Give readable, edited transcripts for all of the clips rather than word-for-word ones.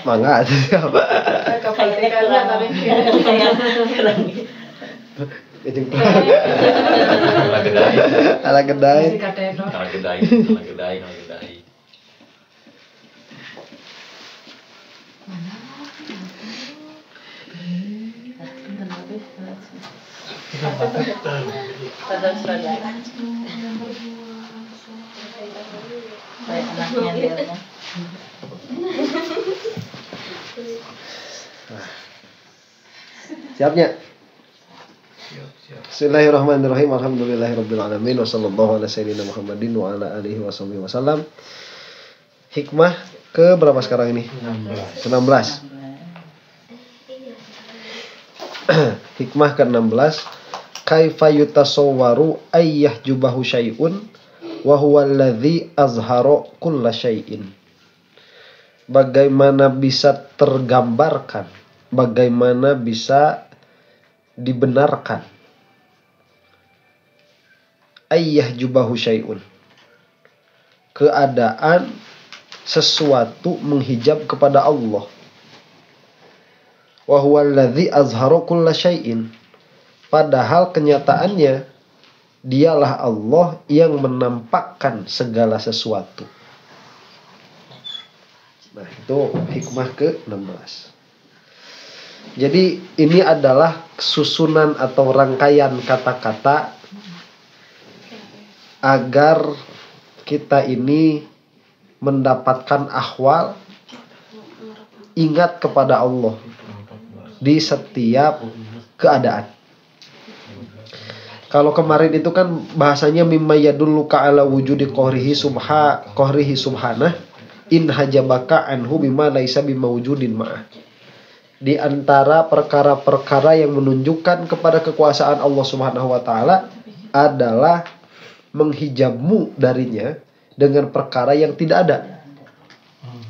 Mangga siapa? Kepaltikannya tadi. Ejeng Ala gedai. ala gedai. Masih kadeno. Ala gedai. Padahal sudah baik anaknya dia. Siapnya? Siap. Bismillahirrahmanirrahim. Alhamdulillahirabbil alamin wa sallallahu ala sayyidina Muhammadin wa ala alihi wasallam. Hikmah ke berapa sekarang ini? 16. Hikmah ke-16. Kaifa yutasawwaru ayyah jubahu syai'un wa huwa alladhi azhara kulla syai'in. Bagaimana bisa tergambarkan, bagaimana bisa dibenarkan ayyah jubahu syai'un, keadaan sesuatu menghijab kepada Allah. Wa huwa alladhi azhara kulla syai'in, padahal kenyataannya dialah Allah yang menampakkan segala sesuatu. Nah, itu hikmah ke-16. Jadi ini adalah susunan atau rangkaian kata-kata agar kita ini mendapatkan ahwal ingat kepada Allah di setiap keadaan. Kalau kemarin itu kan bahasanya mimma yadulluka ala wujudi qahrihi subhanah in hajabaka anhu bima laisa bimawjudin ma'ah. Di antara perkara-perkara yang menunjukkan kepada kekuasaan Allah Subhanahu wa taala adalah menghijabmu darinya dengan perkara yang tidak ada.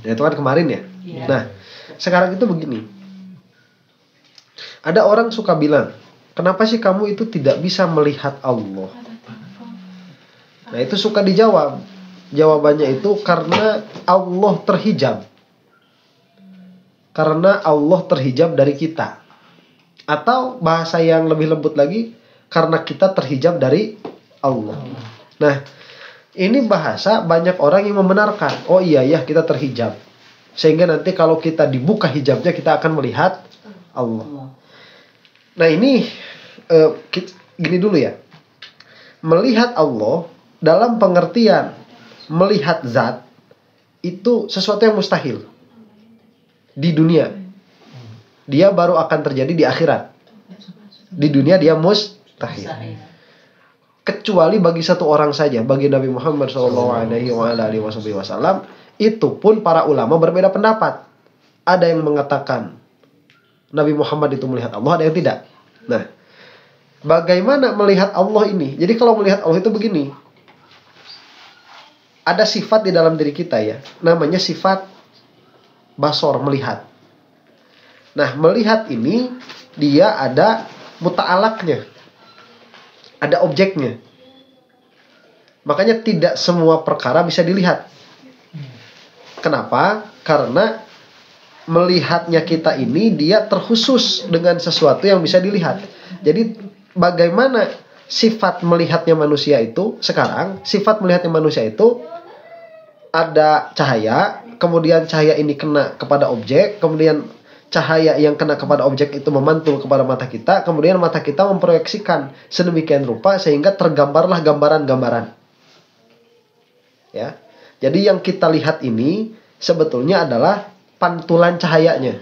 Ya, itu kan kemarin ya. Nah, sekarang itu begini. Ada orang suka bilang, kenapa sih kamu itu tidak bisa melihat Allah? Nah, itu suka dijawab. Jawabannya itu karena Allah terhijab. Karena Allah terhijab dari kita. Atau bahasa yang lebih lembut lagi, karena kita terhijab dari Allah. Nah, ini bahasa banyak orang yang membenarkan. Oh iya ya, kita terhijab. Sehingga nanti kalau kita dibuka hijabnya, kita akan melihat Allah. Nah, ini gini dulu ya. Melihat Allah dalam pengertian melihat zat itu sesuatu yang mustahil di dunia. Dia baru akan terjadi di akhirat. Di dunia dia mustahil. Kecuali bagi satu orang saja, bagi Nabi Muhammad SAW. Itu pun para ulama berbeda pendapat. Ada yang mengatakan Nabi Muhammad itu melihat Allah, ada yang tidak. Nah, bagaimana melihat Allah ini? Jadi kalau melihat Allah itu begini. Ada sifat di dalam diri kita ya, namanya sifat basor, melihat. Nah, melihat ini dia ada muta'alaknya, ada objeknya. Makanya tidak semua perkara bisa dilihat. Kenapa? Karena melihatnya kita ini dia terkhusus dengan sesuatu yang bisa dilihat. Jadi bagaimana sifat melihatnya manusia itu sekarang? Sifat melihatnya manusia itu ada cahaya, kemudian cahaya ini kena kepada objek, kemudian cahaya yang kena kepada objek itu memantul kepada mata kita, kemudian mata kita memproyeksikan sedemikian rupa sehingga tergambarlah gambaran-gambaran. Ya. Jadi yang kita lihat ini sebetulnya adalah pantulan cahayanya.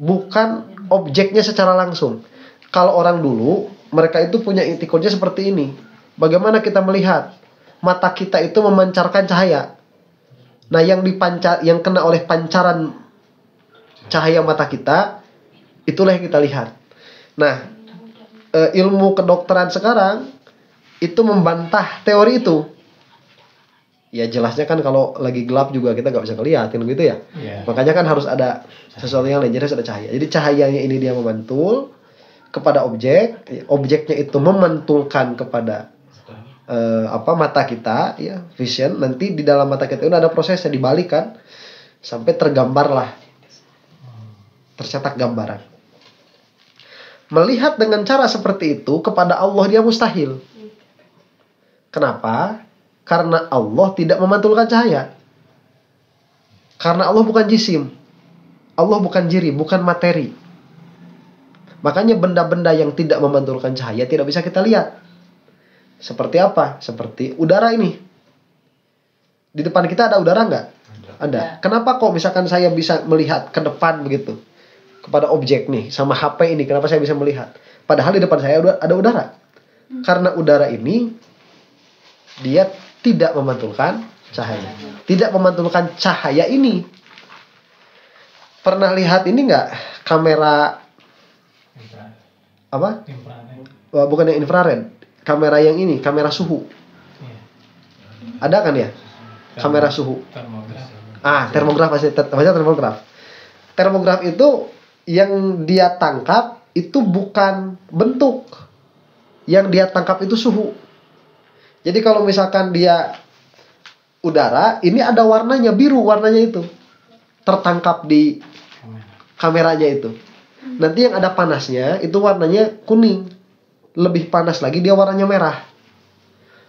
Bukan objeknya secara langsung. Kalau orang dulu, mereka itu punya itikulnya seperti ini. Bagaimana kita melihat? Mata kita itu memancarkan cahaya. Nah, yang kena oleh pancaran cahaya mata kita, itulah yang kita lihat. Nah, ilmu kedokteran sekarang itu membantah teori itu. Ya jelasnya kan kalau lagi gelap juga kita nggak bisa ngeliatin gitu ya. Makanya kan harus ada sesuatu yang lain, jadi harus ada cahaya. Jadi cahayanya ini dia memantul kepada objek, objeknya itu memantulkan kepada mata kita, ya, vision. Nanti di dalam mata kita itu ada prosesnya, dibalikan. sampai tergambarlah, tercetak gambaran. Melihat dengan cara seperti itu kepada Allah dia mustahil. Kenapa? Karena Allah tidak memantulkan cahaya. Karena Allah bukan jisim. Allah bukan jiri, bukan materi. Makanya benda-benda yang tidak memantulkan cahaya tidak bisa kita lihat. Seperti apa? Seperti udara ini. Di depan kita ada udara nggak? Ada. Kenapa kok misalkan saya bisa melihat ke depan begitu? Kepada objek nih, sama HP ini, kenapa saya bisa melihat? Padahal di depan saya ada udara. Karena udara ini, dia tidak memantulkan cahaya. Tidak memantulkan cahaya ini. Pernah lihat ini nggak? Kamera apa? Wah, bukan yang infrared. Kamera yang ini, kamera suhu. Ada kan ya? Kamera suhu. Termograf pasti. Termograf. Termograf itu yang dia tangkap itu bukan bentuk. Yang dia tangkap itu suhu. Jadi kalau misalkan dia udara, ini ada warnanya biru, warnanya itu tertangkap di kameranya itu. Nanti yang ada panasnya itu warnanya kuning. Lebih panas lagi dia warnanya merah.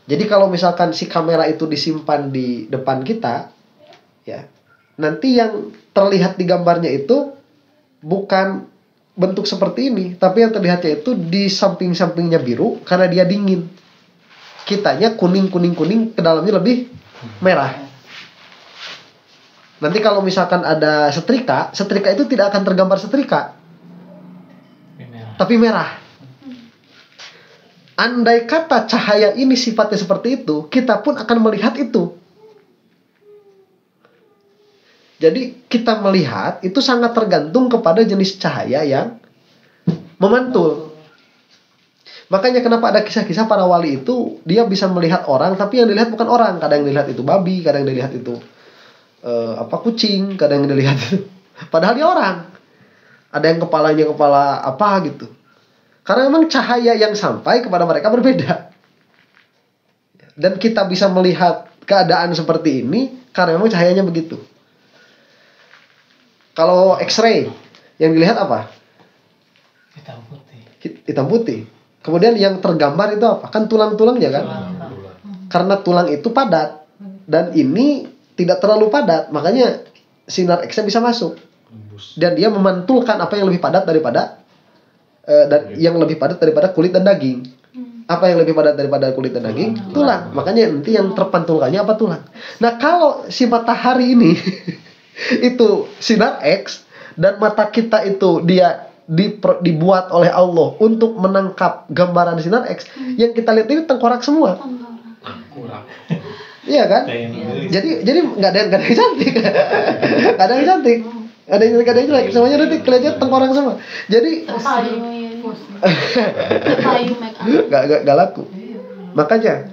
Jadi kalau misalkan si kamera itu disimpan di depan kita, ya, nanti yang terlihat di gambarnya itu bukan bentuk seperti ini, tapi yang terlihatnya itu di samping-sampingnya biru karena dia dingin. Kitanya kuning, ke dalamnya lebih merah. Nanti kalau misalkan ada setrika itu tidak akan tergambar setrika, tapi merah. Andai kata cahaya ini sifatnya seperti itu, kita pun akan melihat itu. Jadi kita melihat itu sangat tergantung kepada jenis cahaya yang memantul. Makanya kenapa ada kisah-kisah para wali itu dia bisa melihat orang, tapi yang dilihat bukan orang. Kadang yang dilihat itu babi, kadang yang dilihat itu kucing, kadang yang dilihat itu padahal dia orang. Ada yang kepalanya kepala apa gitu. Karena memang cahaya yang sampai kepada mereka berbeda. Dan kita bisa melihat keadaan seperti ini karena memang cahayanya begitu. Kalau X-ray, yang dilihat apa? Hitam putih. Kemudian yang tergambar itu apa? Kan tulang-tulangnya kan? Karena tulang itu padat. Dan ini tidak terlalu padat. Makanya sinar X-ray bisa masuk. Dan dia memantulkan apa yang lebih padat daripada kulit dan daging. Apa yang lebih padat daripada kulit dan daging? Tulang. Makanya nanti yang terpantulkannya apa? Tulang. Nah kalau si matahari ini itu sinar X dan mata kita itu dia dibuat oleh Allah untuk menangkap gambaran sinar X, yang kita lihat ini tengkorak semua. Iya kan? Jadi nggak ada yang cantik. Nggak ada yang cantik. Ada yang jelek, semuanya nanti kelihatannya tengkorak semua. Jadi gak laku. Makanya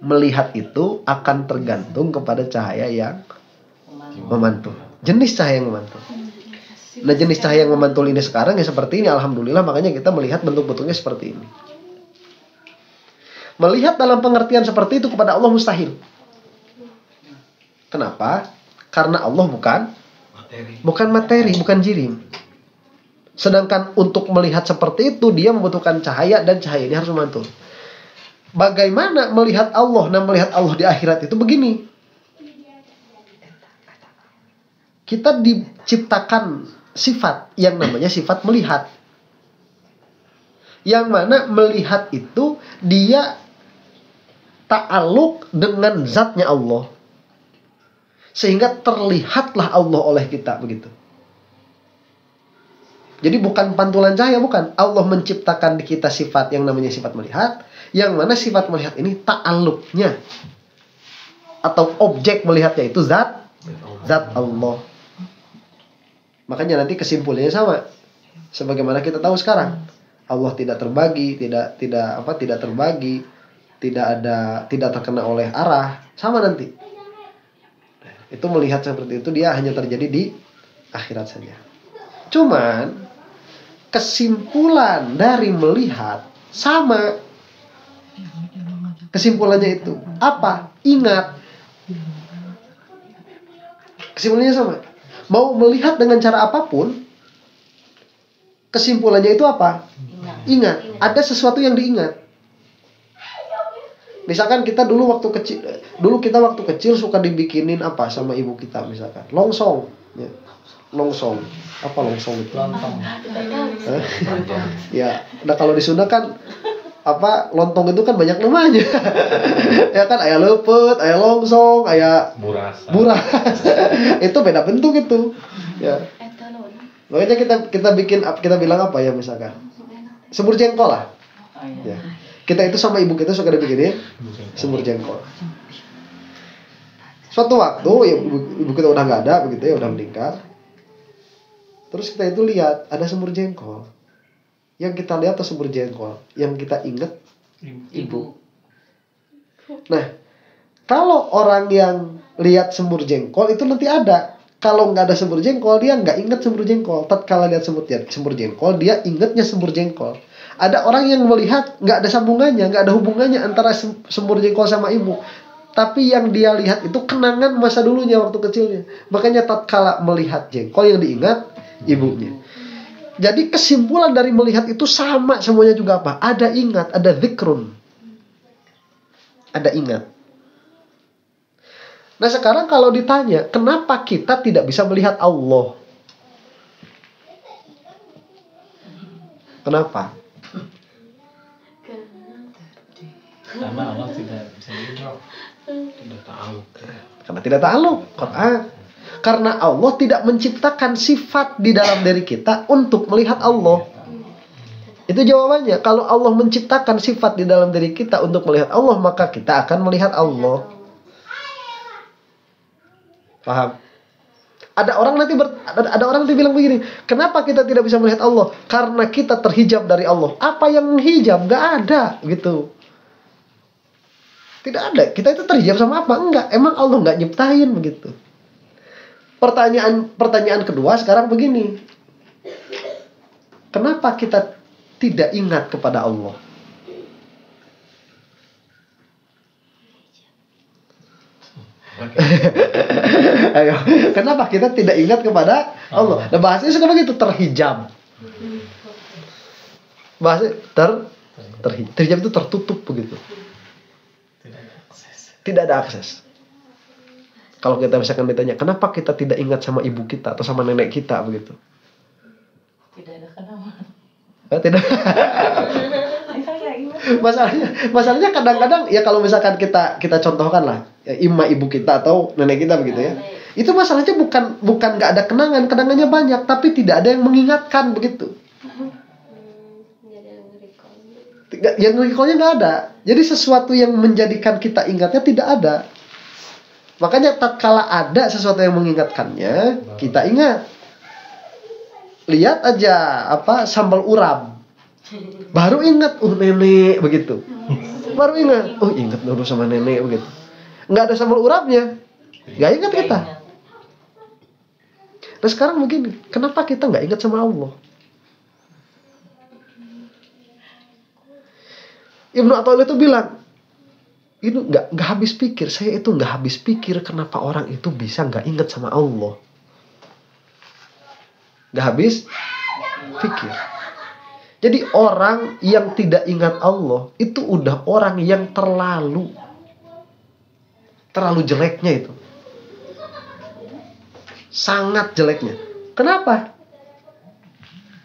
melihat itu akan tergantung kepada cahaya yang memantul. Jenis cahaya yang memantul. Nah jenis cahaya yang memantul ini sekarang ya seperti ini. Alhamdulillah makanya kita melihat bentuk-bentuknya seperti ini. Melihat dalam pengertian seperti itu kepada Allah mustahil. Kenapa? Karena Allah bukan materi, bukan jirim. Sedangkan untuk melihat seperti itu dia membutuhkan cahaya dan cahaya ini harus memantul. Bagaimana melihat Allah? Nah melihat Allah di akhirat itu begini. Kita diciptakan sifat yang namanya sifat melihat. Yang mana melihat itu dia ta'aluk dengan zatnya Allah. Sehingga terlihatlah Allah oleh kita begitu. Jadi bukan pantulan cahaya, bukan. Allah menciptakan di kita sifat yang namanya sifat melihat, yang mana sifat melihat ini ta'alluqnya atau objek melihatnya itu zat Allah. Makanya nanti kesimpulannya sama. Sebagaimana kita tahu sekarang, Allah tidak terbagi, tidak terbagi, tidak terkena oleh arah, sama nanti. Itu melihat seperti itu dia hanya terjadi di akhirat saja. Cuman kesimpulan dari melihat sama. Kesimpulannya itu apa? Ingat. Kesimpulannya sama. Mau melihat dengan cara apapun, kesimpulannya itu apa? Ingat. Ada sesuatu yang diingat. Misalkan kita dulu kita waktu kecil suka dibikinin apa sama ibu kita misalkan. Longsong. Ya. Longsong. Apa longsong itu? Lontong. Ya, nah kalau di Sunda kan apa lontong itu kan banyak namanya. Ya kan aya leupet, aya longsong, aya buras. Itu beda bentuk itu. Ya. Makanya kita bilang apa ya misalkan? Semur jengkol lah. Ya. Kita itu sama ibu kita suka dibikinin semur jengkol. Suatu waktu ya, ibu kita udah nggak ada begitu ya, udah meninggal. Terus kita itu lihat ada semur jengkol. Yang kita lihat tuh semur jengkol, yang kita ingat ibu. Nah, kalau orang yang lihat semur jengkol itu nanti ada. Kalau nggak ada semur jengkol, dia nggak ingat semur jengkol. Tatkala lihat semur jengkol, dia ingatnya semur jengkol. Ada orang yang melihat nggak ada sambungannya, nggak ada hubungannya antara semur jengkol sama ibu. Tapi yang dia lihat itu kenangan masa dulunya waktu kecilnya. Makanya tatkala melihat jengkol yang diingat ibunya. Jadi kesimpulan dari melihat itu sama semuanya juga apa? Ada ingat, ada zikrun. Ada ingat. Nah sekarang kalau ditanya, kenapa kita tidak bisa melihat Allah? Kenapa? Karena Allah tidak bisa dilihat. Tidak tahu. Karena tidak tahu. Karena Allah tidak menciptakan sifat di dalam diri kita untuk melihat Allah. Itu jawabannya. Kalau Allah menciptakan sifat di dalam diri kita untuk melihat Allah, maka kita akan melihat Allah. Paham? Ada orang nanti bilang begini, kenapa kita tidak bisa melihat Allah? Karena kita terhijab dari Allah. Apa yang menghijab? Gak ada, gitu. Tidak ada. Kita itu terhijab sama apa? Enggak. Emang Allah nggak nyiptain begitu. Pertanyaan kedua sekarang begini. Kenapa kita tidak ingat kepada Allah? Ayo, kenapa kita tidak ingat kepada Allah? Nah, bahasanya suka begitu, terhijab. Bahasa terhijab itu tertutup begitu. Tidak ada akses. Kalau kita misalkan ditanya, kenapa kita tidak ingat sama ibu kita atau sama nenek kita begitu? Tidak ada kenapa. Tidak. Masalahnya kadang-kadang ya kalau misalkan kita contohkan lah, ya, ibu kita atau nenek kita begitu ya. Itu masalahnya bukan nggak ada kenangannya banyak, tapi tidak ada yang mengingatkan begitu. Yang recall-nya nggak ada. Jadi sesuatu yang menjadikan kita ingatnya tidak ada. Makanya tatkala ada sesuatu yang mengingatkannya, kita ingat. Lihat aja sambal uram. Baru ingat, nenek begitu. Baru ingat, ingat dulu sama nenek begitu. Nggak ada sambal uramnya, nggak ingat kita. Nah sekarang begini, kenapa kita nggak ingat sama Allah? Ibnu Athaillah itu bilang, itu nggak habis pikir. Saya itu nggak habis pikir kenapa orang itu bisa nggak ingat sama Allah. Nggak habis pikir. Jadi orang yang tidak ingat Allah itu udah orang yang terlalu jeleknya itu. Sangat jeleknya. Kenapa?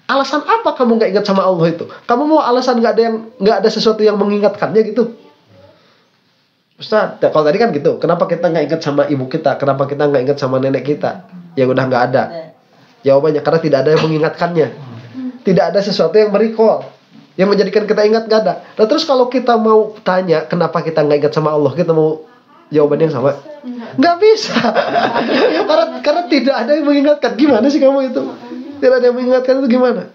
Alasan apa kamu nggak ingat sama Allah itu? Kamu mau alasan nggak ada sesuatu yang mengingatkannya gitu? Ustaz, kalau tadi kan gitu. Kenapa kita nggak ingat sama ibu kita? Kenapa kita nggak ingat sama nenek kita yang udah nggak ada? Jawabannya karena tidak ada yang mengingatkannya. Tidak ada sesuatu yang merecall, yang menjadikan kita ingat, nggak ada. Nah terus kalau kita mau tanya kenapa kita nggak ingat sama Allah, kita mau jawabannya yang sama? Nggak bisa. karena tidak ada yang mengingatkan. Gimana sih kamu itu? Tidak ada yang mengingatkan itu gimana?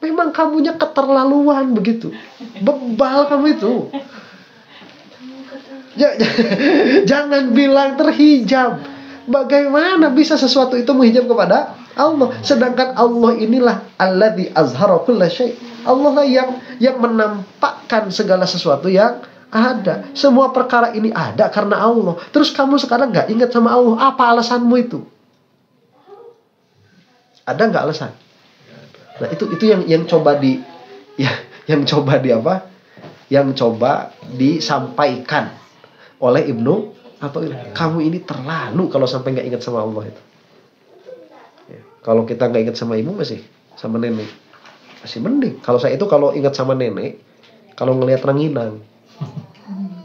Memang kamunya keterlaluan begitu. Bebal kamu itu. Jangan bilang terhijab. Bagaimana bisa sesuatu itu menghijab kepada Allah? Sedangkan Allah inilah alladzi azhara kulla syai'. Allah lah yang menampakkan segala sesuatu yang Ada. Semua perkara ini ada karena Allah. Terus kamu sekarang nggak ingat sama Allah. Apa alasanmu itu? Ada nggak alasan? Nah itu yang coba yang coba disampaikan oleh Ibnu Athaillah. Kamu ini terlalu kalau sampai nggak ingat sama Allah itu. Ya, kalau kita nggak ingat sama ibu masih sama nenek masih mending. Kalau saya itu kalau ingat sama nenek, kalau ngelihat ranginang.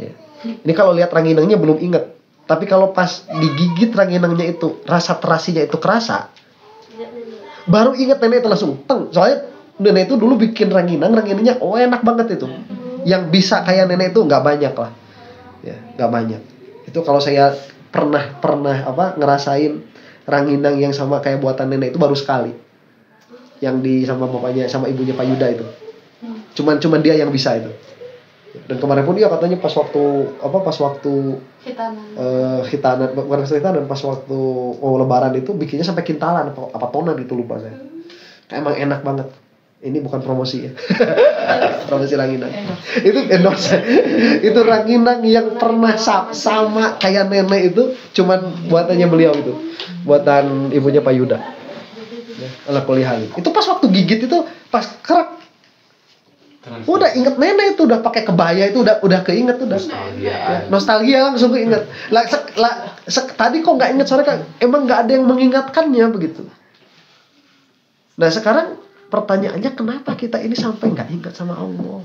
Ya. Ini kalau lihat ranginangnya belum ingat. Tapi kalau pas digigit ranginangnya itu, rasa terasinya itu kerasa, baru ingat nenek itu langsung teng. Soalnya nenek itu dulu bikin ranginangnya enak banget itu. Yang bisa kayak nenek itu nggak banyak lah. Ya, nggak banyak. Itu kalau saya pernah ngerasain ranginang yang sama kayak buatan nenek itu baru sekali. Yang sama bapaknya sama ibunya Pak Yuda itu. Cuman dia yang bisa itu. Dan kemarin pun dia katanya pas waktu khitanan pas waktu lebaran itu bikinnya sampai kintalan apa tonan itu lupa saya. Emang enak banget. Ini bukan promosi ya. Promosi ranginang. Itu endorse. Itu ranginang yang pernah sama kayak nenek itu cuman buatannya beliau itu. Buatan ibunya Pak Yuda. Ya, ala kuliah. Itu pas waktu gigit itu pas kerak. Udah inget nenek itu, udah pakai kebaya itu udah keinget udah. Nostalgia langsung keinget. Tadi kok nggak inget soalnya emang nggak ada yang mengingatkannya begitu. Nah sekarang pertanyaannya kenapa kita ini sampai nggak ingat sama Allah?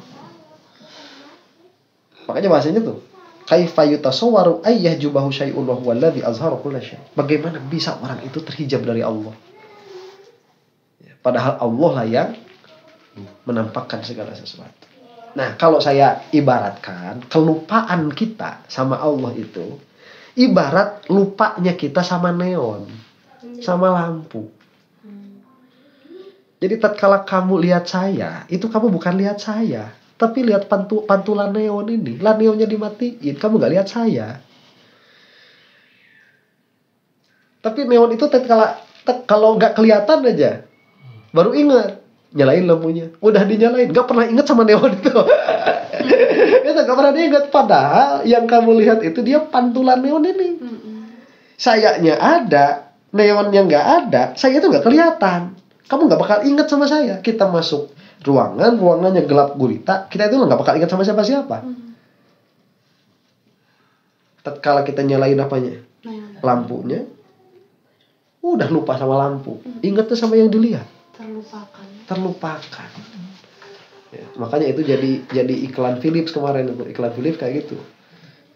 Makanya bahasanya tuh kaifa yutasawwaru ayyahjubahu syai'un wa huwa alladhi azhara kulla syai'. Bagaimana bisa orang itu terhijab dari Allah? Padahal Allah lah yang menampakkan segala sesuatu. Nah, kalau saya ibaratkan kelupaan kita sama Allah itu ibarat lupanya kita sama neon, sama lampu. Jadi tatkala kamu lihat saya, itu kamu bukan lihat saya, tapi lihat pantulan neon ini. Lah neonnya dimatiin, kamu nggak lihat saya. Tapi neon itu kalau nggak kelihatan aja, baru ingat. Nyalain lampunya, udah dinyalain, gak pernah ingat sama neon itu. Itu gak pernah diingat. Padahal yang kamu lihat itu dia pantulan neon ini. Sayanya ada, neonnya gak ada, saya itu gak kelihatan. Kamu gak bakal ingat sama saya. Kita masuk ruangannya gelap gulita, kita itu gak bakal ingat sama siapa-siapa. Tatkala kita nyalain apanya? Lampunya, udah lupa sama lampu. Ingatnya sama yang dilihat. Terlupakan. Ya, makanya itu jadi iklan Philips kemarin itu. Iklan Philips kayak gitu.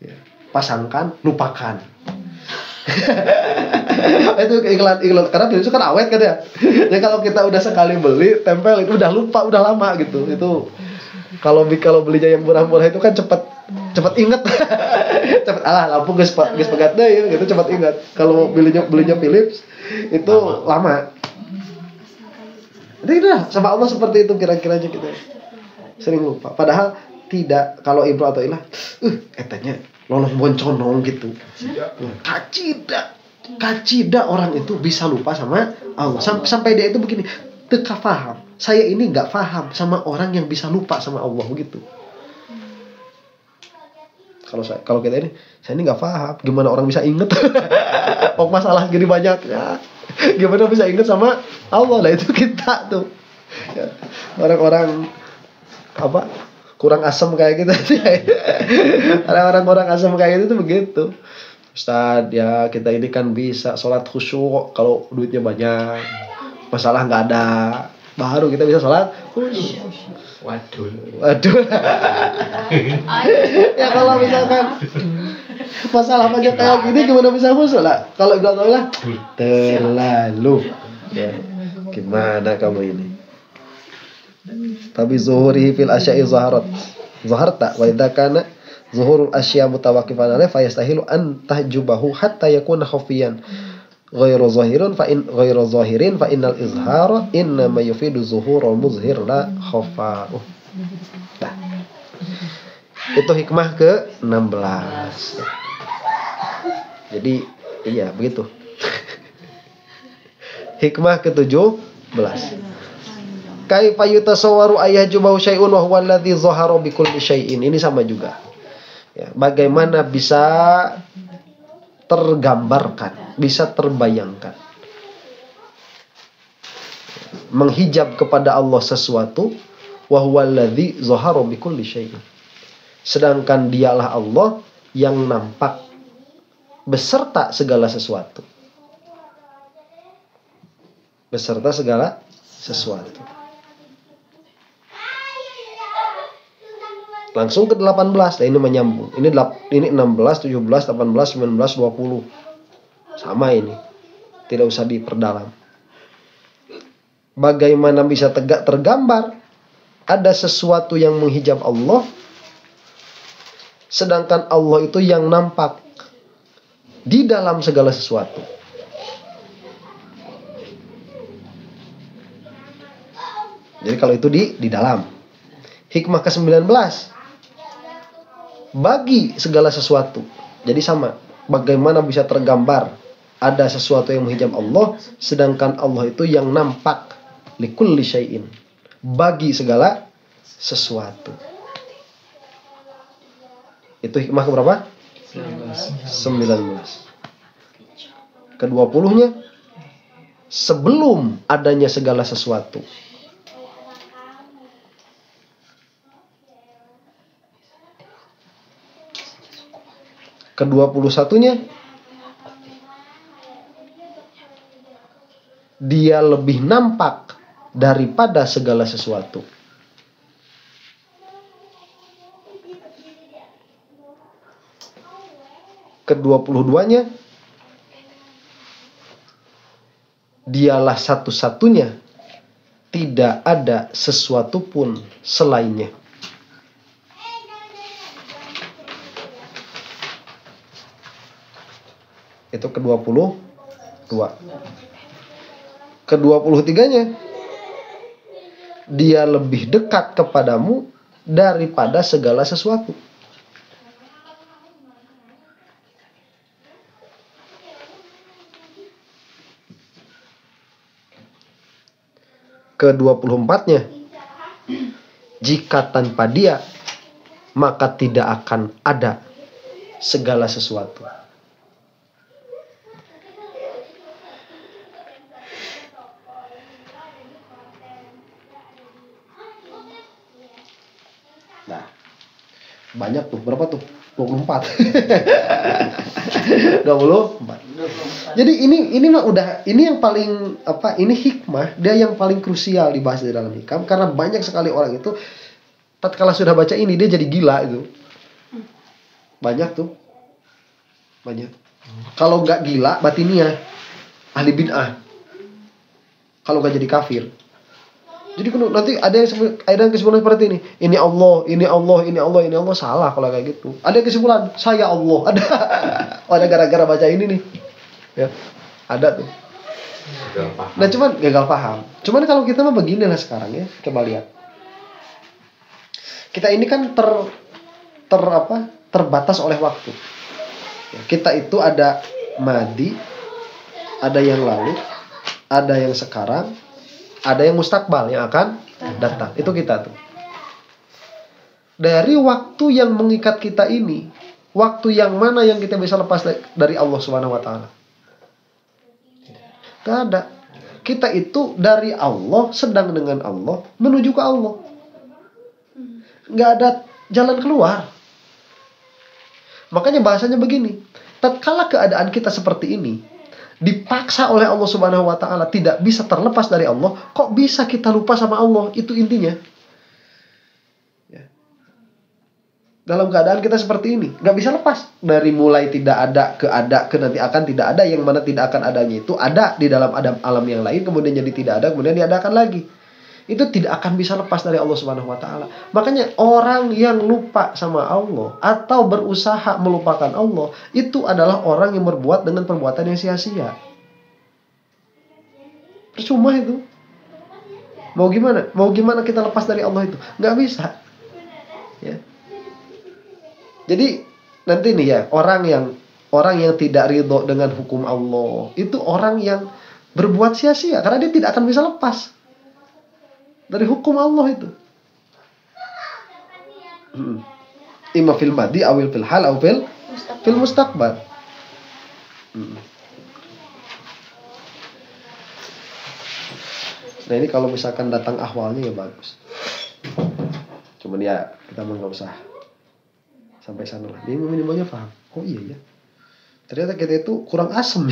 Ya, pasangkan, lupakan. Itu iklan karena Philips itu kan awet kan ya. Jadi kalau kita udah sekali beli, tempel itu udah lupa, udah lama gitu. Itu kalau belinya yang murah-murah itu kan cepat inget. Cepat lampu geus pegat deh gitu, cepat ingat. Kalau belinya Philips itu lama. Tidak, sama Allah seperti itu kira-kiranya kita sering lupa. Padahal tidak, kalau Ibnu Athaillah, katanya lolong bonconong gitu. Kacida orang itu bisa lupa sama Allah. Sampai dia itu begini, teka faham. Saya ini nggak faham sama orang yang bisa lupa sama Allah gitu. Kalau kita ini, saya ini nggak paham. Gimana orang bisa inget? Oh masalah gini banyaknya. Gimana bisa inget sama Allah? Lah itu kita tuh. Ya. Orang-orang kurang asem kayak gitu. Orang-orang asem kayak gitu tuh begitu. Ustaz, ya kita ini kan bisa sholat khusyuk kalau duitnya banyak. Masalah nggak ada. Baru kita bisa sholat khusyuk. Waduh. Ya kalau misalkan masalah banyak kayak gini gimana bisa khusyuk lah? Kalau Ibnu Athaillah terlalu. Ya. Gimana kamu ini? Tapi zuhurihi fil asya'i zaharta wa idza kana zuhurul asya' mutawaqqifan alaihi fa yastahilu an tahjubahu hatta yakuna khafiyan ghairu zahirin fa innal izhara inna ma yufidu zuhurul muzhir la khafa'u. Nah, itu hikmah ke-16. Jadi iya begitu. Hikmah ke-17. Kaifa yutasawwaru ayyahjubahu syai'un wa huwa alladhi zahara bi kulli syai'in. Ini sama juga. Ya, bagaimana bisa tergambarkan, bisa terbayangkan. Menghijab kepada Allah sesuatu, wa huwallazi zahara bikulli syai'in. Sedangkan dialah Allah yang nampak beserta segala sesuatu. Beserta segala sesuatu. Langsung ke 18. Nah, ini menyambung. Ini 16, 17, 18, 19, 20. Sama ini. Tidak usah diperdalam. Bagaimana bisa tegak tergambar ada sesuatu yang menghijab Allah, sedangkan Allah itu yang nampak di dalam segala sesuatu. Jadi kalau itu di dalam. Hikmah ke-19. Bagi segala sesuatu. Jadi sama. Bagaimana bisa tergambar ada sesuatu yang menghijab Allah, sedangkan Allah itu yang nampak likulli syai'in. Bagi segala sesuatu. Itu hikmah ke berapa? 19. Ke-20-nya. Sebelum adanya segala sesuatu. Ke-21-nya, dia lebih nampak daripada segala sesuatu. Ke-22-nya, dialah satu-satunya, tidak ada sesuatu pun selainnya. Itu ke-22. Ke-23-nya, dia lebih dekat kepadamu daripada segala sesuatu. Ke-24-nya, jika tanpa dia, maka tidak akan ada segala sesuatu. Nah, banyak tuh. Berapa tuh? 24. 24. Jadi ini mah udah, ini yang paling ini hikmah, dia yang paling krusial dibahas di dalam hikam, karena banyak sekali orang itu tatkala sudah baca ini dia jadi gila itu. Banyak tuh. Banyak. Kalau nggak gila batiniah, ahli bid'ah. Kalau nggak jadi kafir. Jadi nanti ada yang kesimpulan seperti ini. Ini Allah, ini Allah, ini Allah, ini Allah. Salah kalau kayak gitu. Ada yang kesimpulan, saya Allah. Ada. Oh, ada gara-gara baca ini nih. Ya. Ada tuh. Nah, cuman gagal paham. Cuman kalau kita mah beginilah sekarang ya. Coba lihat. Kita ini kan terbatas oleh waktu. Ya, kita itu ada madi, ada yang lalu, ada yang sekarang, ada yang mustakbal yang akan datang. Itu kita tuh. Dari waktu yang mengikat kita ini, waktu yang mana yang kita bisa lepas dari Allah Subhanahu wa taala? Tidak ada. Kita itu dari Allah, sedang dengan Allah, menuju ke Allah. Nggak ada jalan keluar. Makanya bahasanya begini. Tatkala keadaan kita seperti ini, dipaksa oleh Allah Subhanahu wa taala, tidak bisa terlepas dari Allah, kok bisa kita lupa sama Allah? Itu intinya. Ya. Dalam keadaan kita seperti ini, nggak bisa lepas. Dari mulai tidak ada ke nanti akan tidak ada, yang mana tidak akan adanya itu ada di dalam alam yang lain, kemudian jadi tidak ada, kemudian diadakan lagi. Itu tidak akan bisa lepas dari Allah Subhanahu wa taala. Makanya orang yang lupa sama Allah atau berusaha melupakan Allah, itu adalah orang yang berbuat dengan perbuatan yang sia-sia. Percuma itu. Mau gimana? Mau gimana kita lepas dari Allah itu? Nggak bisa. Ya. Jadi nanti nih ya, orang yang tidak ridho dengan hukum Allah, itu orang yang berbuat sia-sia karena dia tidak akan bisa lepas dari hukum Allah itu. Imma fil madi awil fil hal aw fil mustaqbal. Nah ini kalau misalkan datang ahwalnya ya bagus. Cuman ya kita nggak usah sampai sana lah. Minimalnya paham. Oh iya ya. Ternyata kita itu kurang asem.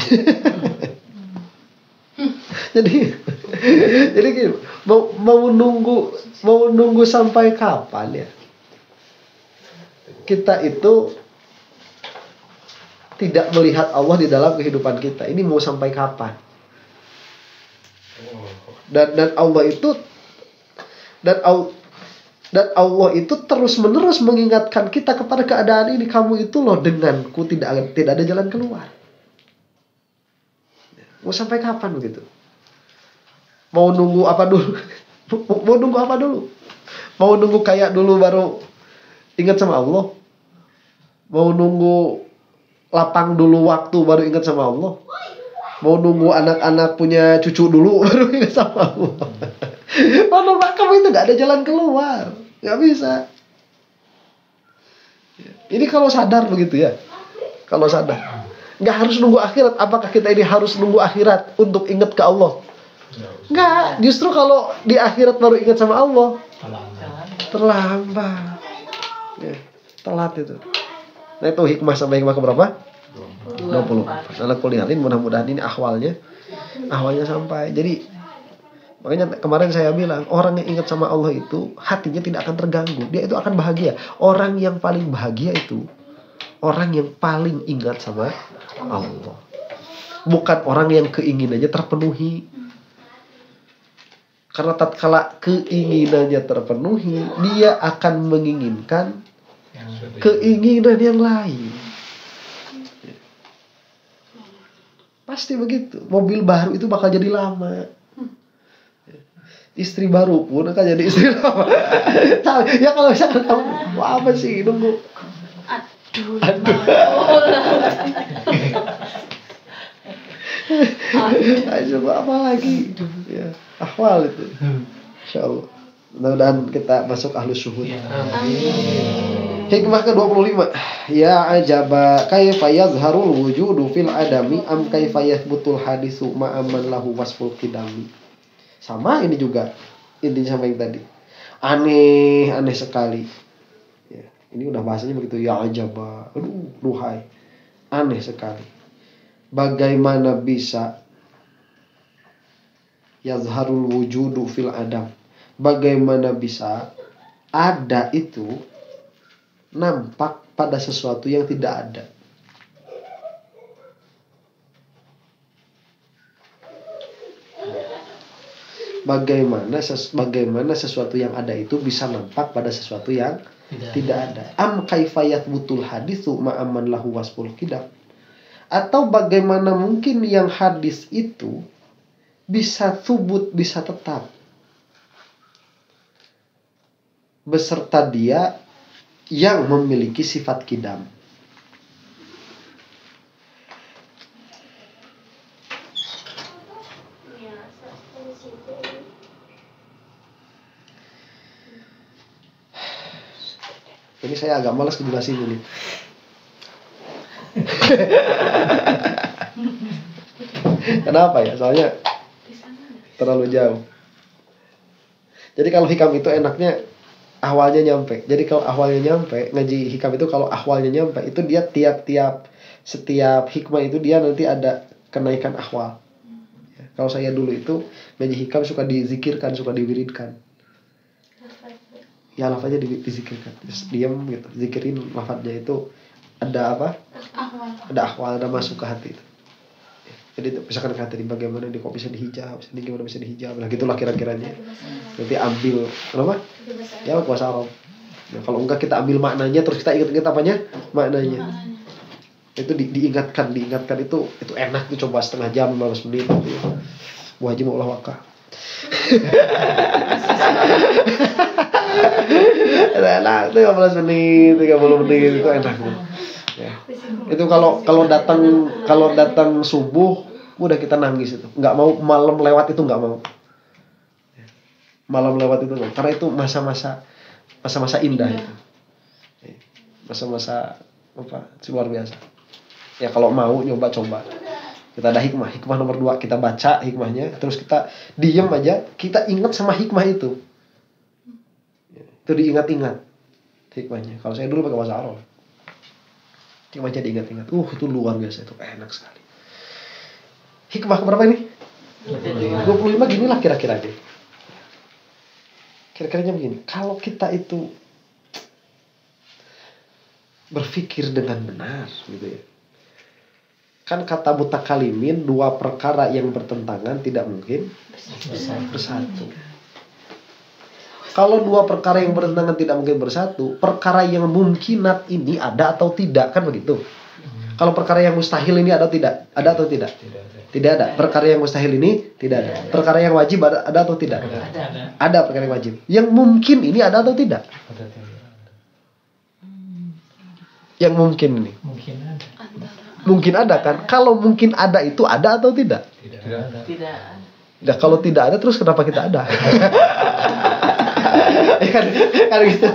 jadi gini, mau nunggu sampai kapan ya? Kita itu tidak melihat Allah di dalam kehidupan kita. Ini mau sampai kapan? Dan Allah itu terus-menerus mengingatkan kita kepada keadaan ini. Kamu itu loh, denganku tidak ada jalan keluar. Mau sampai kapan begitu? Mau nunggu apa dulu? Mau nunggu kaya dulu baru ingat sama Allah? Mau nunggu lapang dulu waktu baru ingat sama Allah? Mau nunggu anak-anak punya cucu dulu baru ingat sama Allah? Mana kamu itu gak ada jalan keluar, gak bisa. Ini kalau sadar begitu ya, kalau sadar, nggak harus nunggu akhirat. Apakah kita ini harus nunggu akhirat untuk ingat ke Allah? Nggak. Justru kalau di akhirat baru ingat sama Allah, terlambat. Ya, telat itu. Nah itu hikmah sampai hikmah keberapa? 20. Anak kuliahin, mudah-mudahan ini ahwalnya sampai. Jadi makanya kemarin saya bilang, orang yang ingat sama Allah itu hatinya tidak akan terganggu. Dia itu akan bahagia. Orang yang paling bahagia itu orang yang paling ingat sama Allah. Bukan orang yang keinginannya terpenuhi. Karena tatkala keinginannya terpenuhi, dia akan menginginkan keinginan yang lain. Pasti begitu. Mobil baru itu bakal jadi lama. Istri baru pun akan jadi istri lama. Ya kalau misalkan kamu apa sih nunggu? Aduh. Coba apa lagi? Ya, ahwal itu. Insyaallah. Mudah-mudahan kita masuk ahlus syuhud. Hikmah ke-25. Ya ajaba kaifa yazharul wujudu fil adami am kaifa yathbutul hadisu ma'aman lahu wasful qidami. Sama ini juga intinya sama yang tadi. Aneh sekali. Ya, ini udah bahasanya begitu. Ya ajaba. Aduh, duhai. Aneh sekali. Bagaimana bisa yazharul wujudu fil adam? Bagaimana bisa ada itu nampak pada sesuatu yang tidak ada? Bagaimana sesuatu yang ada itu bisa nampak pada sesuatu yang tidak ada? Am kaifayat butul hadisu ma'aman lahu wasful qidam. Atau bagaimana mungkin yang hadis itu bisa subut, bisa tetap beserta dia yang memiliki sifat qidam. Ini saya agak malas ngejelasin ini. Kenapa ya? Soalnya terlalu jauh. Jadi kalau hikam itu enaknya awalnya nyampe. Jadi kalau awalnya nyampe, ngaji hikam itu kalau awalnya nyampe, itu dia setiap hikmah itu dia nanti ada kenaikan ahwal. Ya, kalau saya dulu itu ngaji hikam suka dizikirkan, suka diwiridkan. Ya lafaznya dizikirkan, terus diam gitu, zikirin lafaznya itu ada apa? Ada ahwal, ada masuk ke hati itu. Jadi misalkan kata di bagaimana di kok bisa dihijab, gimana bisa dihijab, lah gitulah kira-kiranya. Nanti ambil kenapa? Ya kuasa Arab. Nah, kalau enggak kita ambil maknanya terus kita ingat apanya? Maknanya. Itu diingatkan itu enak tuh, coba setengah jam 15 menit gitu. Bu Haji mau ulah wakah. Enak tuh 15 menit, 30 menit itu enak tuh. Ya. Itu kalau datang subuh udah kita nangis itu. Enggak mau malam lewat itu, enggak mau. Malam lewat itu enggak. Karena itu masa-masa indah itu. masa-masa apa luar biasa. Ya kalau mau coba. Kita ada hikmah nomor 2, kita baca hikmahnya, terus kita diem aja, kita ingat sama hikmah itu. Itu diingat-ingat hikmahnya. Kalau saya dulu pakai bahasa Arab, hikmahnya diingat-ingat. Itu luar biasa, itu enak sekali. Hikmah keberapa ini? 25 ginilah kira-kira aja. Kira-kiranya begini, kalau kita itu berpikir dengan benar gitu ya. Kan kata mutakalimin, 2 perkara yang bertentangan tidak mungkin bersatu. Kalau 2 perkara yang bertentangan tidak mungkin bersatu, perkara yang mungkinat ini ada atau tidak, kan begitu. Kalau perkara yang mustahil ini ada atau tidak? Ada atau tidak? Tidak ada. Perkara yang mustahil ini tidak ada. Perkara yang wajib ada atau tidak? Ada perkara yang wajib. Yang mungkin ini ada atau tidak? Yang mungkin ini. Mungkin ada kan? Kalau mungkin ada itu ada atau tidak? Tidak. Nah, kalau tidak ada terus kenapa kita ada? kan gitu.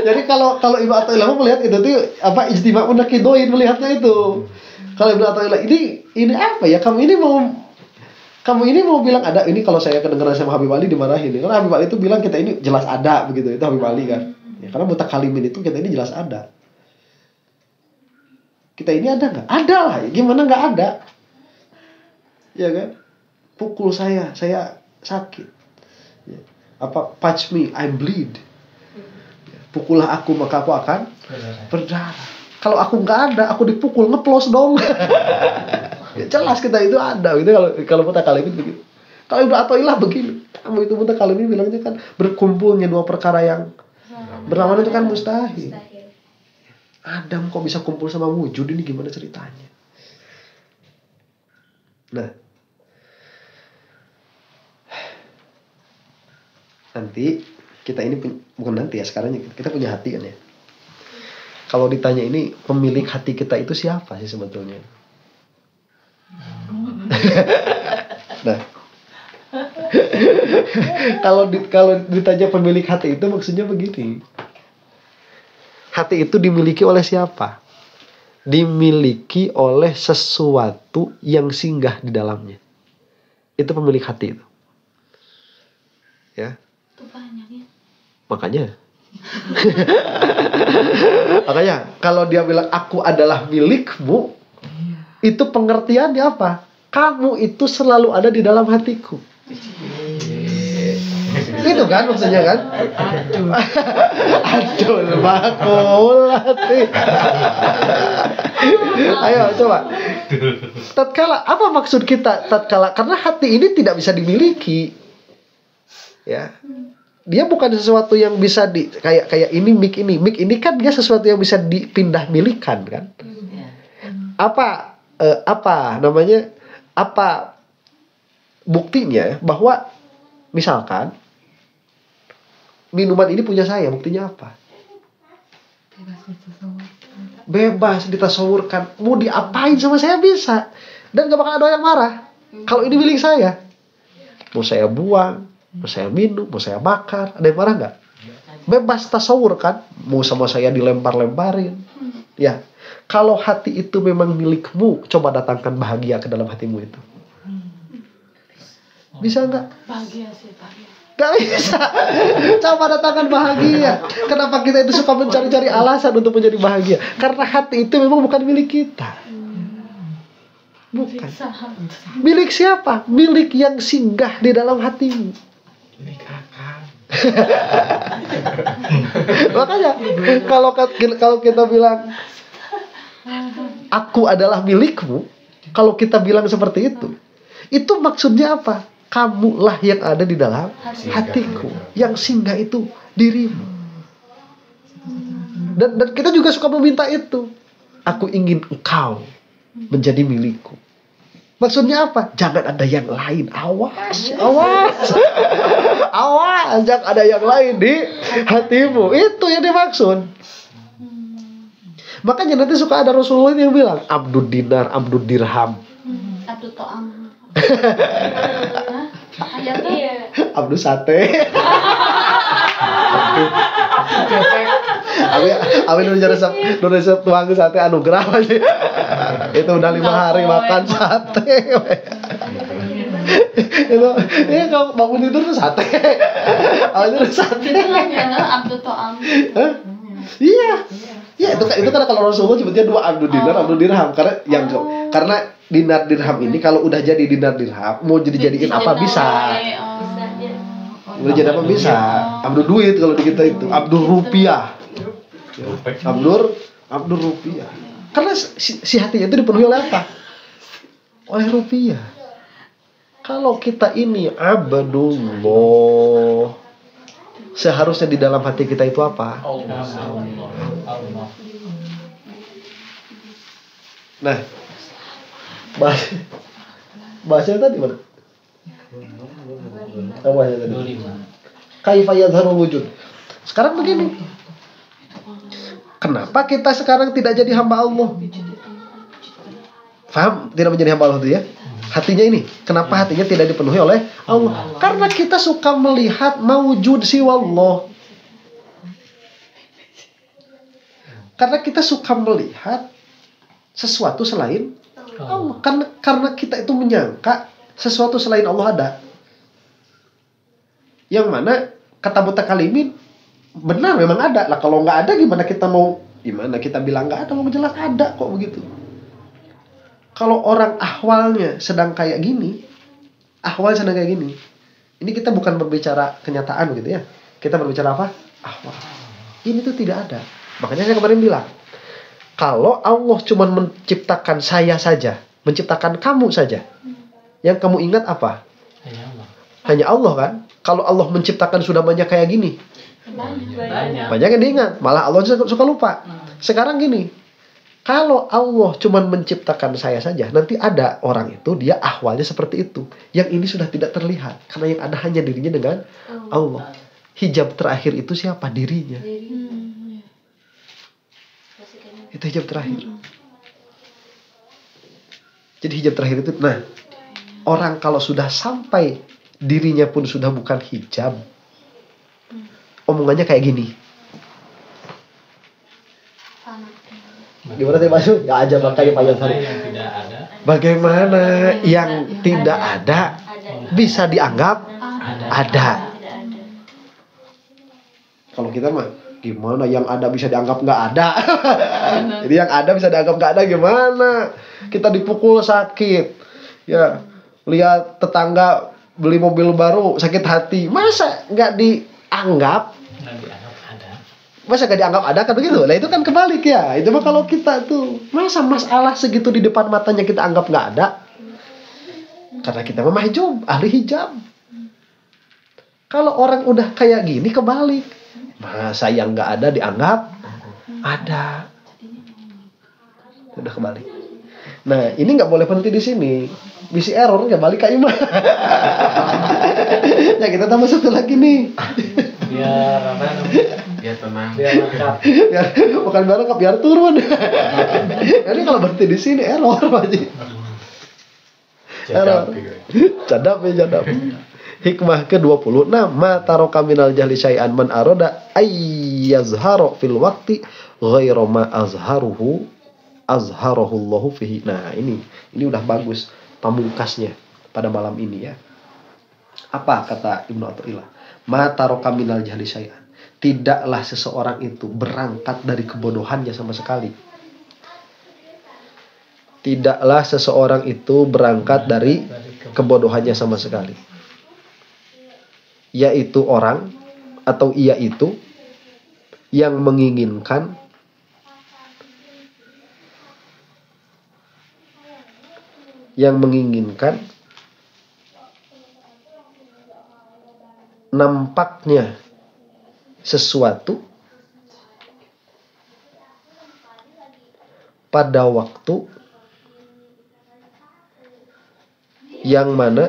Jadi kalau Ibnu Athaillah melihat itu tuh apa ijtima'un naqidain melihatnya itu. Kalau Ibnu Athaillah ini apa ya? Kamu ini mau bilang ada, ini kalau saya kedengaran sama Habib Ali dimarahin. Karena Habib Ali itu bilang kita ini jelas ada begitu. Itu Habib Ali kan. Ya, karena mutakalimin itu kita ini jelas ada. Kita ini ada nggak? Ada lah. Gimana nggak ada? Ya kan? Pukul saya sakit. Ya. Apa? Punch me, I bleed. Ya. Pukullah aku maka aku akan berdarah. Kalau aku nggak ada, aku dipukul ngeplos dong. Ya, jelas kita itu ada. Gitu kalau mutakalimin begitu. Kalau Ibnu Athaillah begini. Kamu itu mutakalimin bilangnya kan berkumpulnya 2 perkara yang berlawanan itu kan mustahil. Adam kok bisa kumpul sama wujud, ini gimana ceritanya? Nah, nanti kita ini bukan nanti ya, sekarang kita punya hati kan ya. Kalau ditanya ini pemilik hati kita itu siapa sih sebetulnya? Nah, kalau ditanya pemilik hati itu maksudnya begini. Hati itu dimiliki oleh siapa? Dimiliki oleh sesuatu yang singgah di dalamnya. Itu pemilik hati itu. Ya. Itu banyak ya. Makanya kalau dia bilang aku adalah milikmu, itu pengertiannya apa? Kamu itu selalu ada di dalam hatiku. Itu kan maksudnya kan? Aduh, makulati. Ayo coba. Tatkala apa maksud kita tatkala? Karena hati ini tidak bisa dimiliki. Ya. Dia bukan sesuatu yang bisa kayak ini mic ini kan dia sesuatu yang bisa dipindah milikan kan? Apa namanya? Apa buktinya bahwa misalkan minuman ini punya saya, buktinya apa? Bebas ditasawurkan. Mau diapain sama saya bisa. Dan gak bakal ada yang marah. Kalau ini milik saya. Mau saya buang, mau saya minum, mau saya bakar. Ada yang marah gak? Bebas tasawur kan. Mau sama saya dilempar-lemparin. Ya. Kalau hati itu memang milikmu, coba datangkan bahagia ke dalam hatimu itu. Bisa gak? Bahagia sih, Pak. Gak bisa. Coba datangkan bahagia. Kenapa kita itu suka mencari-cari alasan untuk menjadi bahagia? Karena hati itu memang bukan milik kita. Bukan. Milik siapa? Milik yang singgah di dalam hatimu. Milik akal. Makanya kalau kita bilang aku adalah milikmu, kalau kita bilang seperti itu maksudnya apa? Kamulah yang ada di dalam hatiku, yang singgah itu dirimu. Dan kita juga suka meminta itu. Aku ingin engkau menjadi milikku. Maksudnya apa? Jangan ada yang lain. Awas. Awas, jangan ada yang lain di hatimu. Itu yang dimaksud. Makanya nanti suka ada Rasulullah yang bilang Abdud dinar, Abdud dirham, Abdul To'am. Abdul sate. Abi nu resep tuang sate anugerah aja. Itu udah 5 hari makan sate. Itu kalau bangun tidur tuh sate. Awalnya tuh sate. Itu lagi Abdul To'am. Hah? Iya. Ya itu kan kalau Rasulullah sebutnya 2 abdu dinar, abdu dirham karena dinar dirham ini kalau udah jadi dinar dirham mau jadiin apa bisa. Udah jadi apa bisa. Abdu duit kalau di kita itu, abdu rupiah. Abdur rupiah. Karena si hatinya itu dipenuhi oleh apa? Oleh rupiah. Kalau kita ini abdullah, seharusnya di dalam hati kita itu apa? Allah. Nah, bahasanya tadi mana? Apa bahasanya tadi? 25. Kaifa yadharul wujud. Sekarang begini. Kenapa kita sekarang tidak jadi hamba Allah? Faham? Tidak menjadi hamba Allah itu ya? Hatinya ini. Kenapa hatinya tidak dipenuhi oleh Allah? Karena kita suka melihat mawujud siwallah. Karena kita suka melihat sesuatu selain Allah. Karena kita itu menyangka sesuatu selain Allah ada. Yang mana kata mutakalimin benar memang ada lah. Kalau nggak ada gimana kita bilang nggak ada? Mau jelas ada kok begitu. Kalau orang ahwalnya sedang kayak gini, ini kita bukan berbicara kenyataan gitu ya. Kita berbicara apa? Ahwal. Ini tuh tidak ada. Makanya saya kemarin bilang, kalau Allah cuma menciptakan saya saja, menciptakan kamu saja, yang kamu ingat apa? Hanya Allah kan? Kalau Allah menciptakan sudah banyak kayak gini, banyak yang diingat. Malah Allah suka lupa. Sekarang gini, kalau Allah cuma menciptakan saya saja, nanti ada orang itu dia ahwalnya seperti itu. Yang ini sudah tidak terlihat, karena yang ada hanya dirinya dengan Allah. Hijab terakhir itu siapa? Dirinya. Itu hijab terakhir. Jadi hijab terakhir itu, nah, orang kalau sudah sampai dirinya pun sudah bukan hijab, omongannya kayak gini. Gimana sih Mas? Ya aja pakai payung hari. Bagaimana yang tidak ada bisa dianggap ada? Kalau kita mah gimana yang ada bisa dianggap nggak ada? Jadi yang ada bisa dianggap nggak ada gimana? Kita dipukul sakit, ya lihat tetangga beli mobil baru sakit hati, masa nggak dianggap? Masa nggak dianggap ada kan begitu? Nah itu kan kebalik ya. Itu mah kalau kita tuh masa masalah segitu di depan matanya kita anggap nggak ada? Karena kita mah mahjub, ahli hijab. Kalau orang udah kayak gini kebalik. Masa yang nggak ada dianggap ada. Udah kebalik. Nah ini nggak boleh berhenti di sini. Bisi error nggak balik kayak imam. Ya kita tambah satu lagi nih. Biar apa? Biar tenang. Biar lengkap. Bukan biar lengkap, biar turun. Jadi kalau berhenti di sini error aja. Error. Cadap. Hikmah ke-20. Ma taraka minal jahli syai'an man arada ayyazhara fil waqti ghairu ma azharahu Allahu fihi. Nah, ini udah bagus pamungkasnya pada malam ini ya. Apa kata Ibnu Athaillah? Ma taraka minal jahli syai'an. Tidaklah seseorang itu berangkat dari kebodohannya sama sekali. Tidaklah seseorang itu berangkat dari kebodohannya sama sekali. Yaitu orang atau ia itu yang menginginkan nampaknya sesuatu pada waktu yang mana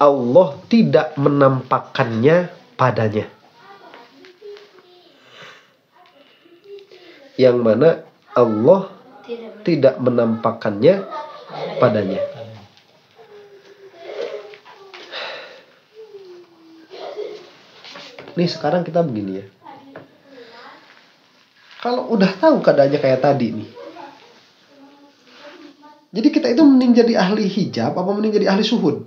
Allah tidak menampakkannya padanya. Yang mana Allah tidak menampakkannya padanya. nih sekarang kita begini ya. Kalau udah tahu keadaannya kayak tadi nih, jadi kita itu mending jadi ahli hijab apa mending jadi ahli suhud?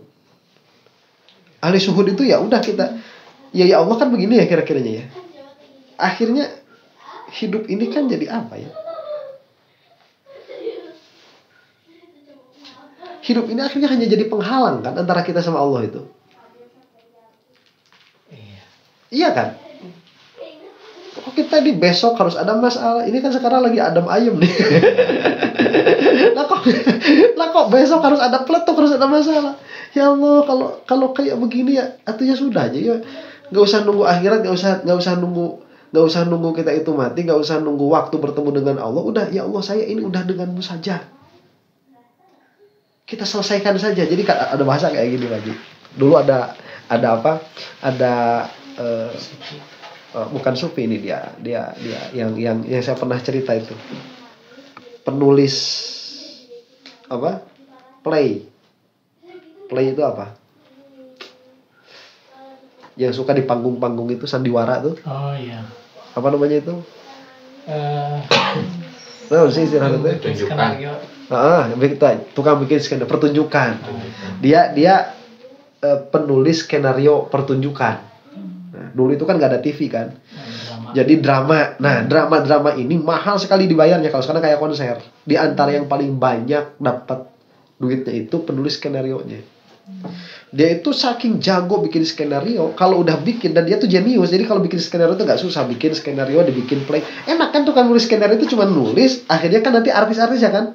Ahli suhud itu ya udah kita, ya Allah kan begini ya kira-kiranya ya. Akhirnya hidup ini kan jadi apa ya? Hidup ini akhirnya hanya jadi penghalang kan antara kita sama Allah itu. Iya kan? Oke tadi besok harus ada masalah. Ini kan sekarang lagi adem ayem nih. lah kok besok harus ada peletok, harus ada masalah. Ya Allah, kalau kayak begini ya, artinya sudah aja ya. Nggak usah nunggu akhirat, nggak usah nunggu kita itu mati, nggak usah nunggu waktu bertemu dengan Allah. Udah ya Allah, saya ini udah denganmu saja. Kita selesaikan saja. Jadi ada bahasa kayak gini lagi. Dulu ada apa? Ada bukan sufi ini dia yang saya pernah cerita itu. Penulis apa? Play itu apa? Yang suka di panggung-panggung itu sandiwara tuh. Oh iya. Apa namanya itu? Nah, sih istilahnya tukang bikin skenario pertunjukan. Dia penulis skenario pertunjukan. Nah, dulu itu kan nggak ada TV kan. Jadi drama. Nah, drama ini mahal sekali dibayarnya. Kalau sekarang kayak konser. Di antara yang paling banyak dapat duitnya itu penulis skenarionya. Dia itu saking jago bikin skenario. Kalau udah bikin, dan dia tuh jenius. Jadi kalau bikin skenario itu nggak susah. Bikin skenario, dibikin play. Enak kan tuh kan nulis skenario itu cuma nulis. Akhirnya kan nanti artis-artis ya kan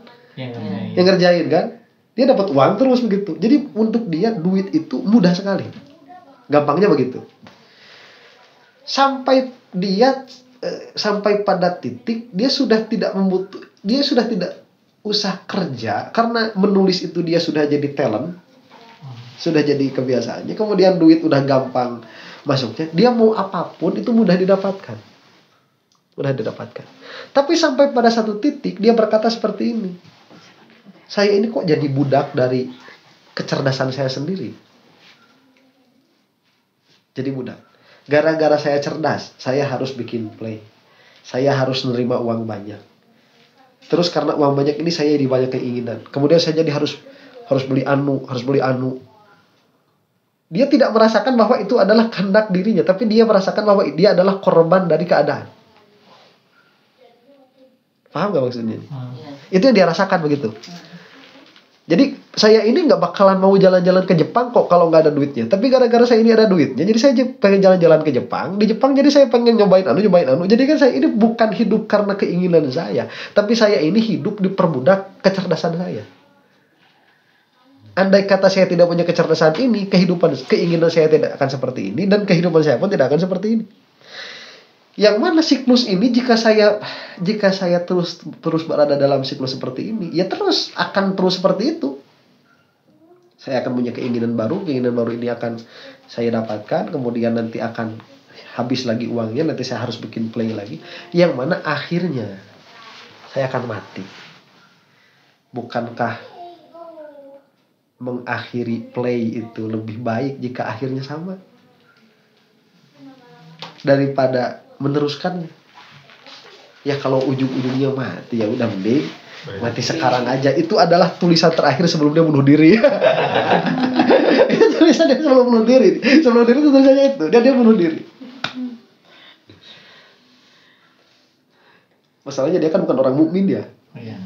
yang ngerjain kan. Dia dapat uang terus begitu. Jadi untuk dia duit itu mudah sekali. Gampangnya begitu. Sampai pada titik dia sudah tidak usah kerja karena menulis itu dia sudah jadi talent, sudah jadi kebiasaannya. Kemudian duit udah gampang masuknya. Dia mau apapun itu mudah didapatkan. Tapi sampai pada satu titik dia berkata seperti ini. Saya ini kok jadi budak dari kecerdasan saya sendiri. Jadi budak. Gara-gara saya cerdas, saya harus bikin play. Saya harus menerima uang banyak. Terus karena uang banyak ini saya jadi banyak keinginan. Kemudian saya jadi harus beli anu. Dia tidak merasakan bahwa itu adalah kehendak dirinya, tapi dia merasakan bahwa dia adalah korban dari keadaan. Paham gak maksudnya? Itu yang dia rasakan begitu. Jadi saya ini nggak bakalan mau jalan-jalan ke Jepang kok kalau nggak ada duitnya. Tapi gara-gara saya ini ada duitnya, jadi saya pengen jalan-jalan ke Jepang. Di Jepang jadi saya pengen nyobain anu. Jadi kan saya ini bukan hidup karena keinginan saya, tapi saya ini hidup diperbudak kecerdasan saya. Andai kata saya tidak punya kecerdasan ini, keinginan saya tidak akan seperti ini, dan kehidupan saya pun tidak akan seperti ini. Yang mana siklus ini jika saya terus berada dalam siklus seperti ini, ya akan terus seperti itu. Saya akan punya keinginan baru ini akan saya dapatkan, kemudian nanti akan habis lagi uangnya, nanti saya harus bikin play lagi, yang mana akhirnya saya akan mati. Bukankah mengakhiri play itu lebih baik jika akhirnya sama daripada meneruskannya? Ya kalau ujung-ujungnya mati, ya udah mending mati sekarang aja. Itu adalah tulisan terakhir sebelum dia bunuh diri. Itu tulisannya sebelum bunuh diri. Sebelum diri itu tulisannya itu. Dia bunuh diri. Masalahnya dia kan bukan orang mukmin ya. Iya.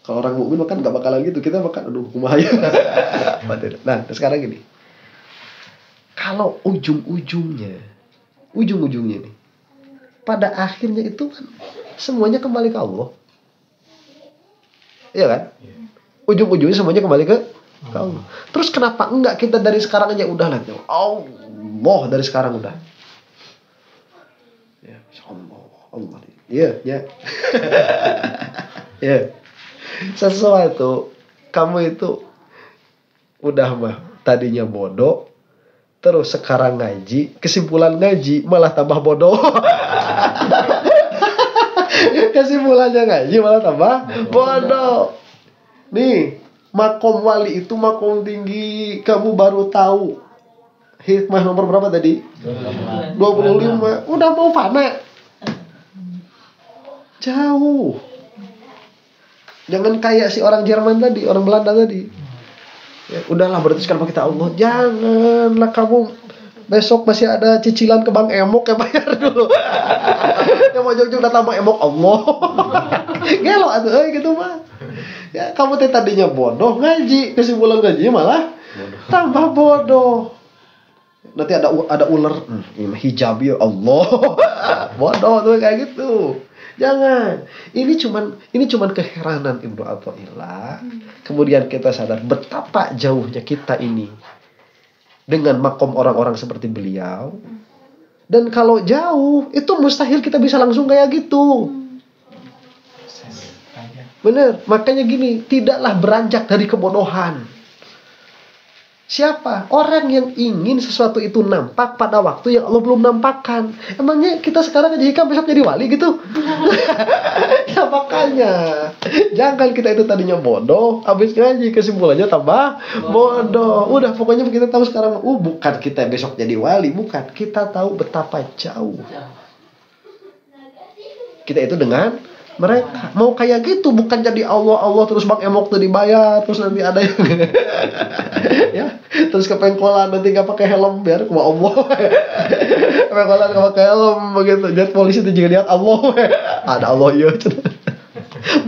Kalau orang mukmin kan nggak bakalan gitu. Kita bakal kumahaya. Nah, sekarang gini. Kalau ujung-ujungnya nih, pada akhirnya itu kan semuanya kembali ke Allah. Iya kan? Ujung-ujungnya semuanya kembali ke Allah. Terus kenapa enggak kita dari sekarang aja udah lah. Allah dari sekarang udah. Ya, Allah. Iya. Ya. Sesuatu kamu itu udah mah tadinya bodoh, terus sekarang ngaji, kesimpulan ngaji malah tambah bodoh. Kesimpulannya ngaji malah tambah bodoh. Nih, makom wali itu makom tinggi, kamu baru tahu. Hikmah nomor berapa tadi? 25. Udah mau fana. Jauh. Jangan kayak si orang Jerman tadi, orang Belanda tadi. Ya, udahlah berarti sekarang kita Allah. Janganlah kamu besok masih ada cicilan ke Bank Emok ya bayar dulu. Yang mau jauh-jauh datang Bank Emok Allah. Gelo atuh gitu mah. Ya kamu tadinya bodoh ngaji, kesimpulan ngajinya malah tambah bodoh. Nanti ada ular, hijab ya Allah. Bodoh tuh kayak gitu. Jangan. Ini cuman keheranan Ibnu Athaillah. Kemudian kita sadar betapa jauhnya kita ini dengan makom orang-orang seperti beliau. Dan kalau jauh, itu mustahil kita bisa langsung kayak gitu. Bener, makanya gini, tidaklah beranjak dari kebodohan. Siapa? Orang yang ingin sesuatu itu nampak pada waktu yang Allah belum nampakkan. Emangnya kita sekarang aja hikam besok jadi wali gitu? Ya makanya, jangan kita itu tadinya bodoh, habis ngaji kesimpulannya tambah bodoh. Udah pokoknya kita tahu sekarang, bukan kita besok jadi wali, bukan. Kita tahu betapa jauh kita itu dengan mereka. Mau kayak gitu, bukan jadi Allah terus Bang Emok tuh dibayar, terus nanti ada yang ya, terus ke pengkolan nanti gak pakai helm biar kuma Allah. Pengkolan gak pakai helm begitu. Jadi polisi tuh juga lihat Allah. Ada Allah ya.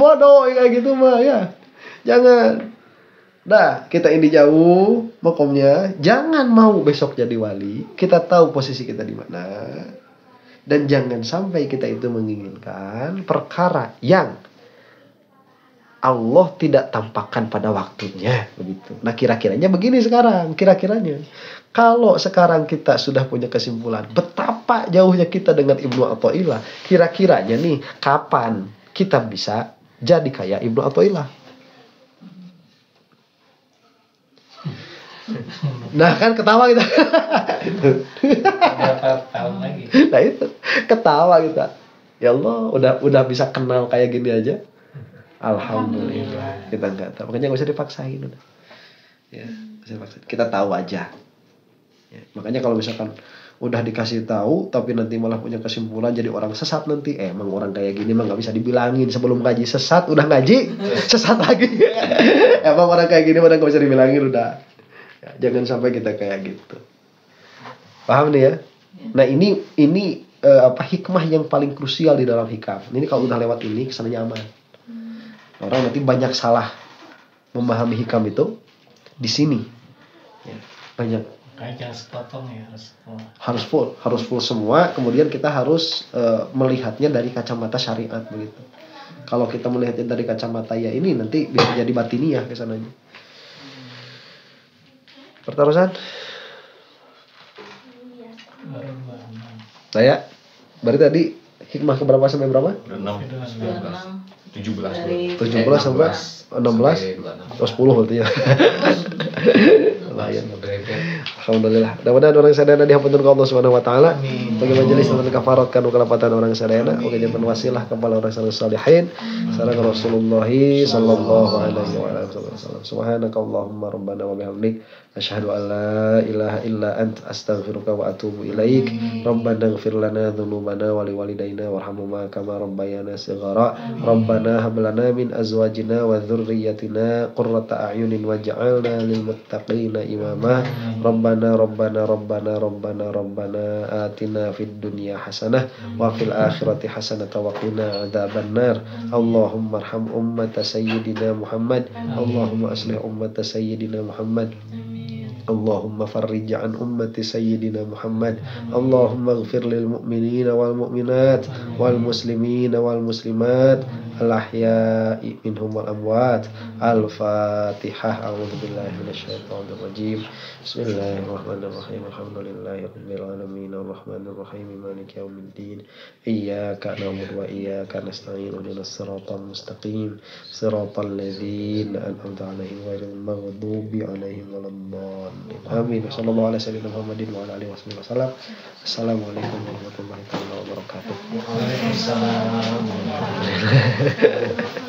Bodoh kayak gitu mah ya. Jangan. Nah, kita ini jauh makomnya, jangan mau besok jadi wali. Kita tahu posisi kita di mana. Dan jangan sampai kita itu menginginkan perkara yang Allah tidak tampakkan pada waktunya, begitu. Nah, kira-kiranya begini sekarang, kira-kiranya. Kalau sekarang kita sudah punya kesimpulan betapa jauhnya kita dengan Ibnu Athaillah, kira-kiranya nih kapan kita bisa jadi kayak Ibnu Athaillah? Nah kan ketawa kita. Berapa tahun lagi? Nah itu ketawa kita. Ya Allah, udah bisa kenal kayak gini aja. Alhamdulillah. Kita nggak tahu. Makanya nggak usah dipaksain udah. Ya, nggak usah dipaksain. Kita tahu aja. Ya, makanya kalau misalkan udah dikasih tahu tapi nanti malah punya kesimpulan jadi orang sesat nanti, emang orang kayak gini mah nggak bisa dibilangin sebelum ngaji sesat, udah ngaji sesat lagi. Emang orang kayak gini mah nggak bisa dibilangin udah. Ya, jangan sampai kita kayak gitu. Paham nih ya? Nah ini hikmah yang paling krusial di dalam hikam. Ini kalau udah lewat ini kesannya aman. Orang nanti banyak salah memahami hikam itu di sini. Ya, banyak. Kayak jangan sepotong ya, Harus full semua. Kemudian kita harus melihatnya dari kacamata syariat begitu. Kalau kita melihatnya dari kacamata ya ini nanti bisa jadi batiniah kesananya. Pertaruhan? Saya berarti tadi hikmah keberapa sampai berapa? 17 sampai 16 atau 10 berarti ya. Lumayan. Alhamdulillah. Mudah-mudahan orang sadayana dihampunkan ke Allah Subhanahu wa taala. Bagi majelis dan kafarat kanu kelapatan orang sadayana, bagi jaman wasilah kepada orang salihin. Sareng Rasulullah sallallahu alaihi wasallam. Subhanakallahumma rabbana wa bihamdik asyhadu an la ilaha illa anta astaghfiruka wa atubu ilaik. Rabbana ighfir lana dzunubana wa liwalidayna warhamhuma kama rabbayana shighara. Rabbana hab lana min azwajina wa dzurriyyatina qurrata a'yunin waj'alna lil muttaqina imama. Rabbana atina fid dunya hasanah wa fil akhirati hasanah wa qina adzabannar. Allahumma arham ummata sayyidina Muhammad. Allahumma aslih ummata sayyidina Muhammad. Allahumma farrij an ummati sayyidina Muhammad. Allahumma ighfir lil mu'minina wal mu'minat wal muslimina wal muslimat al ahya'i minhum wal amwat. Al-Fatihah. A'udzu billahi minasyaitonir rajim. Bismillahirrahmanirrahim. Alhamdulillahirabbil alamin arrahmanir rahim maliki yaumiddin. Iyyaka na'budu wa iyyaka nasta'in. Ihdinas siratal mustaqim. Siratal ladzina an'amta 'alaihim ghairil maghdubi 'alaihim waladdallin. Amin. Sallallahu alaihi Muhammadin wa ala alihi wasallam. Assalamualaikum warahmatullahi wabarakatuh. Waalaikumsalam.